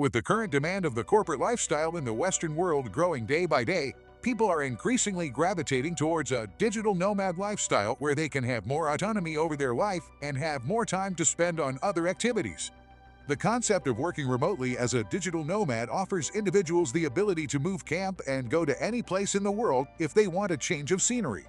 With the current demand of the corporate lifestyle in the Western world growing day by day, people are increasingly gravitating towards a digital nomad lifestyle where they can have more autonomy over their life and have more time to spend on other activities. The concept of working remotely as a digital nomad offers individuals the ability to move camp and go to any place in the world if they want a change of scenery.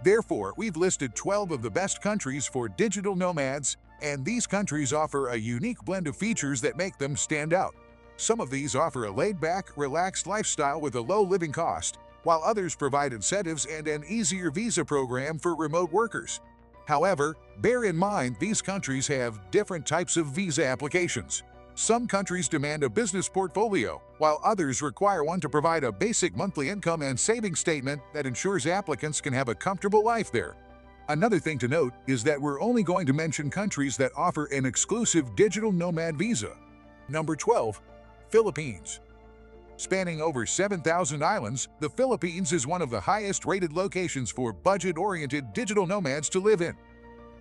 Therefore, we've listed 12 of the best countries for digital nomads, and these countries offer a unique blend of features that make them stand out. Some of these offer a laid-back, relaxed lifestyle with a low living cost, while others provide incentives and an easier visa program for remote workers. However, bear in mind these countries have different types of visa applications. Some countries demand a business portfolio, while others require one to provide a basic monthly income and savings statement that ensures applicants can have a comfortable life there. Another thing to note is that we're only going to mention countries that offer an exclusive digital nomad visa. Number 12. Philippines. Spanning over 7,000 islands, the Philippines is one of the highest-rated locations for budget-oriented digital nomads to live in.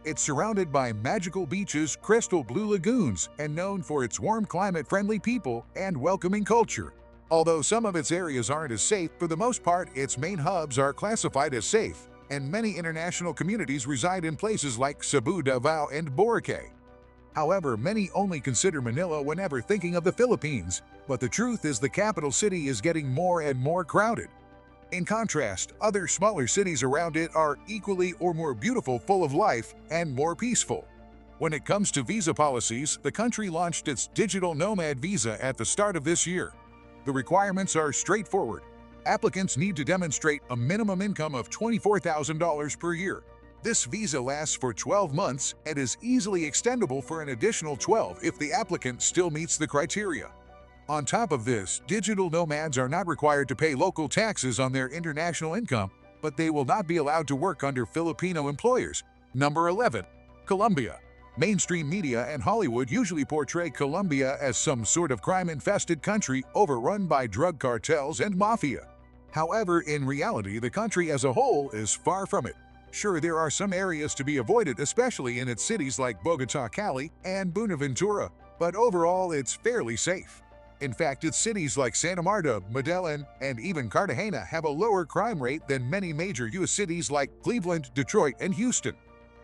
It's surrounded by magical beaches, crystal blue lagoons, and known for its warm climate-friendly people and welcoming culture. Although some of its areas aren't as safe, for the most part, its main hubs are classified as safe, and many international communities reside in places like Cebu, Davao, and Boracay. However, many only consider Manila whenever thinking of the Philippines, but the truth is the capital city is getting more and more crowded. In contrast, other smaller cities around it are equally or more beautiful, full of life, and more peaceful. When it comes to visa policies, the country launched its digital nomad visa at the start of this year. The requirements are straightforward. Applicants need to demonstrate a minimum income of $24,000 per year. This visa lasts for 12 months and is easily extendable for an additional 12 if the applicant still meets the criteria. On top of this, digital nomads are not required to pay local taxes on their international income, but they will not be allowed to work under Filipino employers. Number 11. Colombia. Mainstream media and Hollywood usually portray Colombia as some sort of crime-infested country overrun by drug cartels and mafia. However, in reality, the country as a whole is far from it. Sure, there are some areas to be avoided, especially in its cities like Bogota, Cali, and Buenaventura, but overall it's fairly safe. In fact, its cities like Santa Marta, Medellin, and even Cartagena have a lower crime rate than many major U.S. cities like Cleveland, Detroit, and Houston.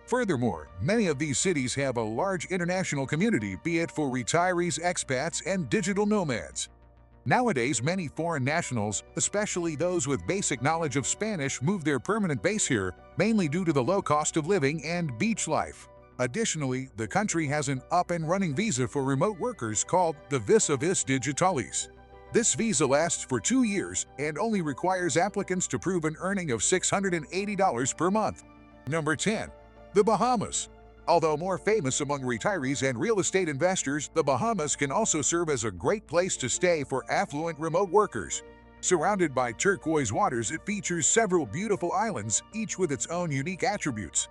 Furthermore, many of these cities have a large international community, be it for retirees, expats, and digital nomads. Nowadays, many foreign nationals, especially those with basic knowledge of Spanish, move their permanent base here, mainly due to the low cost of living and beach life. Additionally, the country has an up-and-running visa for remote workers called the Visa Vis Digitalis. This visa lasts for 2 years and only requires applicants to prove an earning of $680 per month. Number 10. The Bahamas. Although more famous among retirees and real estate investors, the Bahamas can also serve as a great place to stay for affluent remote workers. Surrounded by turquoise waters, it features several beautiful islands, each with its own unique attributes.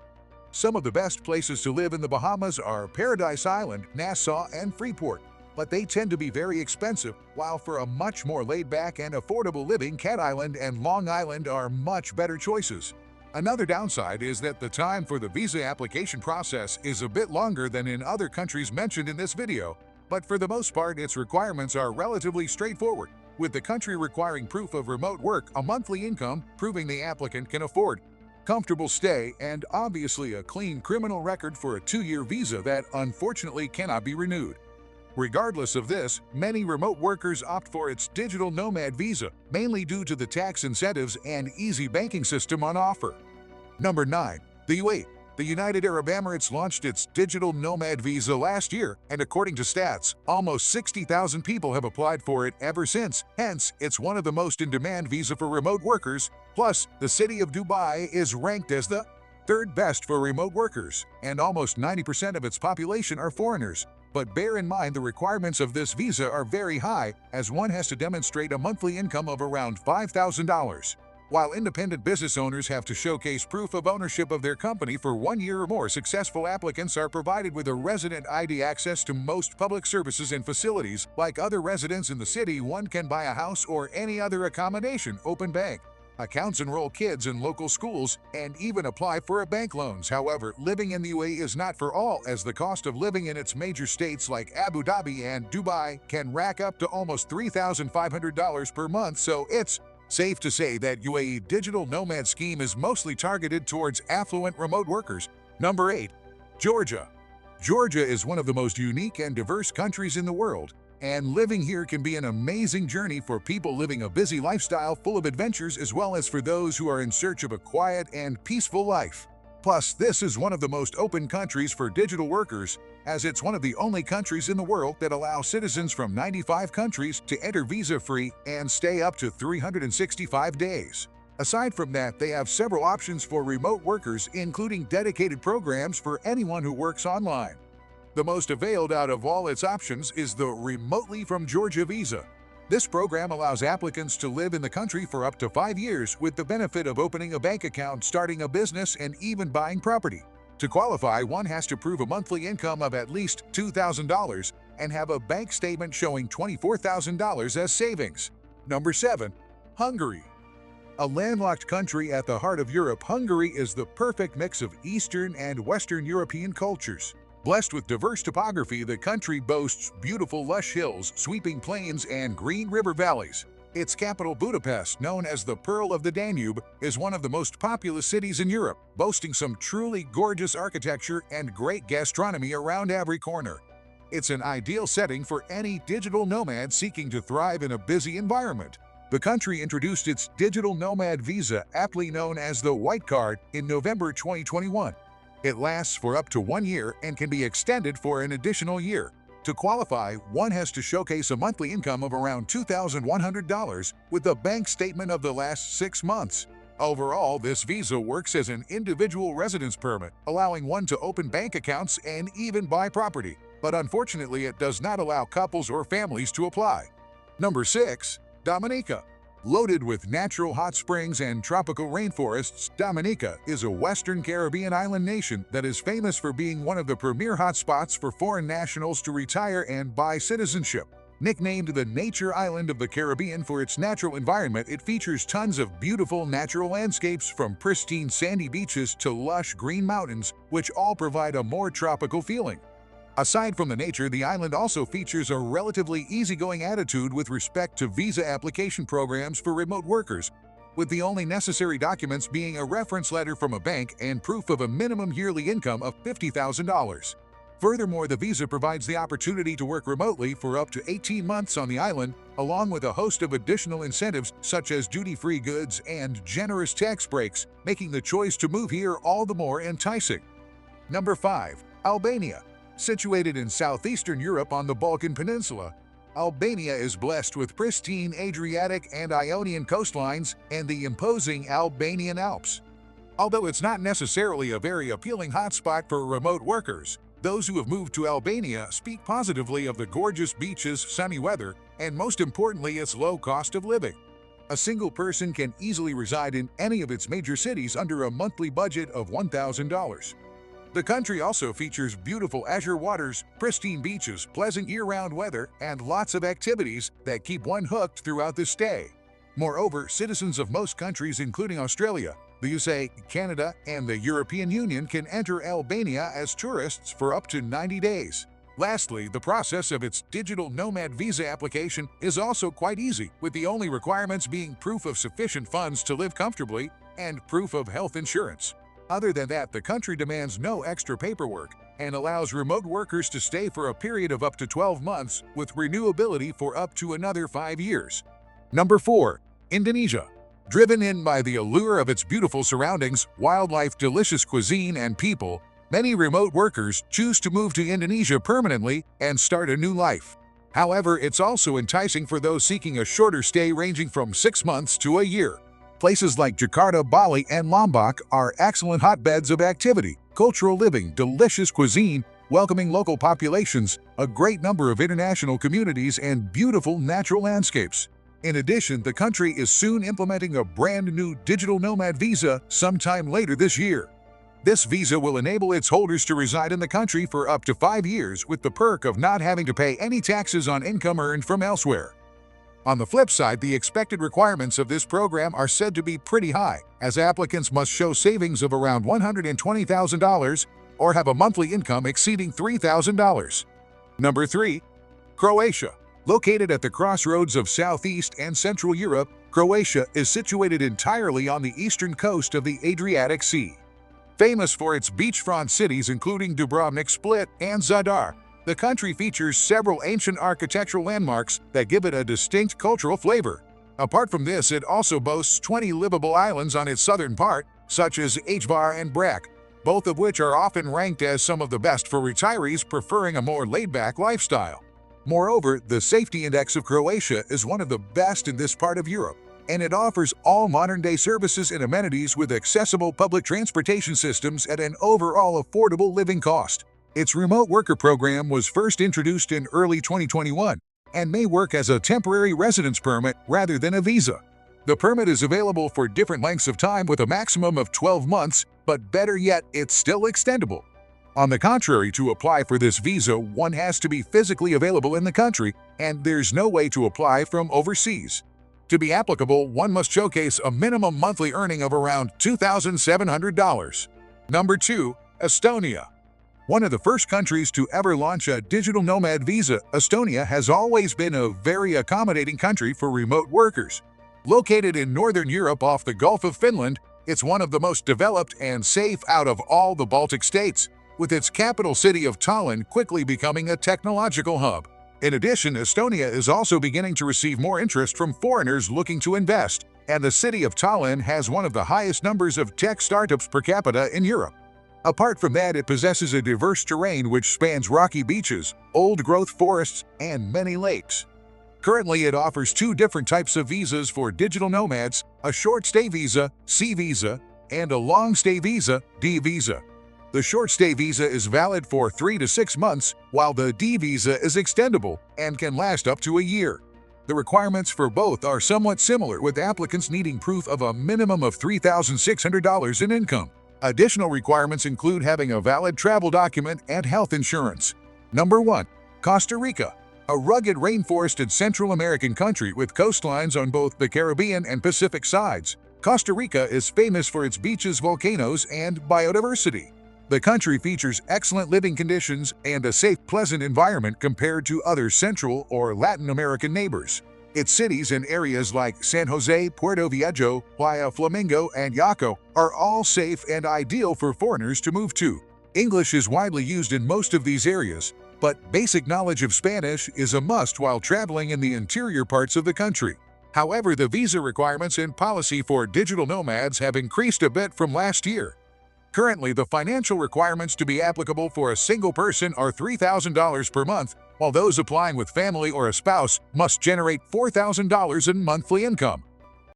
Some of the best places to live in the Bahamas are Paradise Island, Nassau, and Freeport, but they tend to be very expensive, while for a much more laid-back and affordable living, Cat Island and Long Island are much better choices. Another downside is that the time for the visa application process is a bit longer than in other countries mentioned in this video, but for the most part its requirements are relatively straightforward, with the country requiring proof of remote work, a monthly income proving the applicant can afford, comfortable stay, and obviously a clean criminal record for a 2-year visa that unfortunately cannot be renewed. Regardless of this, many remote workers opt for its digital nomad visa, mainly due to the tax incentives and easy banking system on offer. Number 9. The UAE. The United Arab Emirates launched its digital nomad visa last year, and according to stats, almost 60,000 people have applied for it ever since. Hence, it's one of the most in-demand visa for remote workers. Plus, the city of Dubai is ranked as the 3rd best for remote workers, and almost 90% of its population are foreigners. But bear in mind the requirements of this visa are very high, as one has to demonstrate a monthly income of around $5,000. While independent business owners have to showcase proof of ownership of their company for 1 year or more, successful applicants are provided with a resident ID access to most public services and facilities. Like other residents in the city, one can buy a house or any other accommodation, open bank, accounts, enroll kids in local schools, and even apply for a bank loans. However, living in the UAE is not for all, as the cost of living in its major states like Abu Dhabi and Dubai can rack up to almost $3,500 per month, so it's safe to say that UAE digital nomad scheme is mostly targeted towards affluent remote workers. Number 8. Georgia. Georgia is one of the most unique and diverse countries in the world, and living here can be an amazing journey for people living a busy lifestyle full of adventures, as well as for those who are in search of a quiet and peaceful life. Plus, this is one of the most open countries for digital workers, as it's one of the only countries in the world that allow citizens from 95 countries to enter visa-free and stay up to 365 days. Aside from that, they have several options for remote workers, including dedicated programs for anyone who works online. The most availed out of all its options is the Remotely from Georgia visa. This program allows applicants to live in the country for up to 5 years with the benefit of opening a bank account, starting a business, and even buying property. To qualify, one has to prove a monthly income of at least $2,000 and have a bank statement showing $24,000 as savings. Number 7. Hungary. A landlocked country at the heart of Europe, Hungary is the perfect mix of Eastern and Western European cultures. Blessed with diverse topography, the country boasts beautiful lush hills, sweeping plains, and green river valleys. Its capital, Budapest, known as the Pearl of the Danube, is one of the most populous cities in Europe, boasting some truly gorgeous architecture and great gastronomy around every corner. It's an ideal setting for any digital nomad seeking to thrive in a busy environment. The country introduced its digital nomad visa, aptly known as the White Card, in November 2021. It lasts for up to 1 year and can be extended for an additional year. To qualify, one has to showcase a monthly income of around $2,100 with a bank statement of the last 6 months. Overall, this visa works as an individual residence permit, allowing one to open bank accounts and even buy property. But unfortunately, it does not allow couples or families to apply. Number 6. Dominica. Loaded with natural hot springs and tropical rainforests, Dominica is a Western Caribbean island nation that is famous for being one of the premier hotspots for foreign nationals to retire and buy citizenship. Nicknamed the Nature Island of the Caribbean for its natural environment, it features tons of beautiful natural landscapes, from pristine sandy beaches to lush green mountains, which all provide a more tropical feeling. Aside from the nature, the island also features a relatively easygoing attitude with respect to visa application programs for remote workers, with the only necessary documents being a reference letter from a bank and proof of a minimum yearly income of $50,000. Furthermore, the visa provides the opportunity to work remotely for up to 18 months on the island, along with a host of additional incentives such as duty-free goods and generous tax breaks, making the choice to move here all the more enticing. Number 5. Albania. Situated in southeastern Europe on the Balkan Peninsula, Albania is blessed with pristine Adriatic and Ionian coastlines and the imposing Albanian Alps. Although it's not necessarily a very appealing hotspot for remote workers, those who have moved to Albania speak positively of the gorgeous beaches, sunny weather, and most importantly, its low cost of living. A single person can easily reside in any of its major cities under a monthly budget of $1,000. The country also features beautiful azure waters, pristine beaches, pleasant year-round weather, and lots of activities that keep one hooked throughout the stay. Moreover, citizens of most countries, including Australia, the USA, Canada, and the European Union, can enter Albania as tourists for up to 90 days. Lastly, the process of its digital nomad visa application is also quite easy, with the only requirements being proof of sufficient funds to live comfortably and proof of health insurance. Other than that, the country demands no extra paperwork and allows remote workers to stay for a period of up to 12 months with renewability for up to another 5 years. Number 4. Indonesia. Driven in by the allure of its beautiful surroundings, wildlife, delicious cuisine, and people, many remote workers choose to move to Indonesia permanently and start a new life. However, it's also enticing for those seeking a shorter stay ranging from 6 months to a year. Places like Jakarta, Bali, and Lombok are excellent hotbeds of activity, cultural living, delicious cuisine, welcoming local populations, a great number of international communities, and beautiful natural landscapes. In addition, the country is soon implementing a brand new digital nomad visa sometime later this year. This visa will enable its holders to reside in the country for up to 5 years with the perk of not having to pay any taxes on income earned from elsewhere. On the flip side, the expected requirements of this program are said to be pretty high, as applicants must show savings of around $120,000 or have a monthly income exceeding $3,000. Number 3. Croatia. Located at the crossroads of Southeast and Central Europe, Croatia is situated entirely on the eastern coast of the Adriatic Sea. Famous for its beachfront cities including Dubrovnik, Split, and Zadar, the country features several ancient architectural landmarks that give it a distinct cultural flavor. Apart from this, it also boasts 20 livable islands on its southern part, such as Hvar and Brac, both of which are often ranked as some of the best for retirees preferring a more laid-back lifestyle. Moreover, the safety index of Croatia is one of the best in this part of Europe, and it offers all modern-day services and amenities with accessible public transportation systems at an overall affordable living cost. Its remote worker program was first introduced in early 2021 and may work as a temporary residence permit rather than a visa. The permit is available for different lengths of time with a maximum of 12 months, but better yet, it's still extendable. On the contrary, to apply for this visa, one has to be physically available in the country, and there's no way to apply from overseas. To be applicable, one must showcase a minimum monthly earning of around $2,700. Number 2. Estonia. One of the first countries to ever launch a digital nomad visa, Estonia has always been a very accommodating country for remote workers. Located in Northern Europe off the Gulf of Finland, it's one of the most developed and safe out of all the Baltic states, with its capital city of Tallinn quickly becoming a technological hub. In addition, Estonia is also beginning to receive more interest from foreigners looking to invest, and the city of Tallinn has one of the highest numbers of tech startups per capita in Europe. Apart from that, it possesses a diverse terrain which spans rocky beaches, old-growth forests, and many lakes. Currently, it offers 2 different types of visas for digital nomads: a short-stay visa, C visa, and a long-stay visa, D visa. The short-stay visa is valid for 3 to 6 months, while the D visa is extendable and can last up to a year. The requirements for both are somewhat similar, with applicants needing proof of a minimum of $3,600 in income. Additional requirements include having a valid travel document and health insurance. Number 1. Costa Rica. A rugged rainforested Central American country with coastlines on both the Caribbean and Pacific sides, Costa Rica is famous for its beaches, volcanoes, and biodiversity. The country features excellent living conditions and a safe, pleasant environment compared to other Central or Latin American neighbors. Its cities and areas like San Jose, Puerto Viejo, Playa Flamingo, and Yaco are all safe and ideal for foreigners to move to. English is widely used in most of these areas, but basic knowledge of Spanish is a must while traveling in the interior parts of the country. However, the visa requirements and policy for digital nomads have increased a bit from last year. Currently, the financial requirements to be applicable for a single person are $3,000 per month, while those applying with family or a spouse must generate $4,000 in monthly income.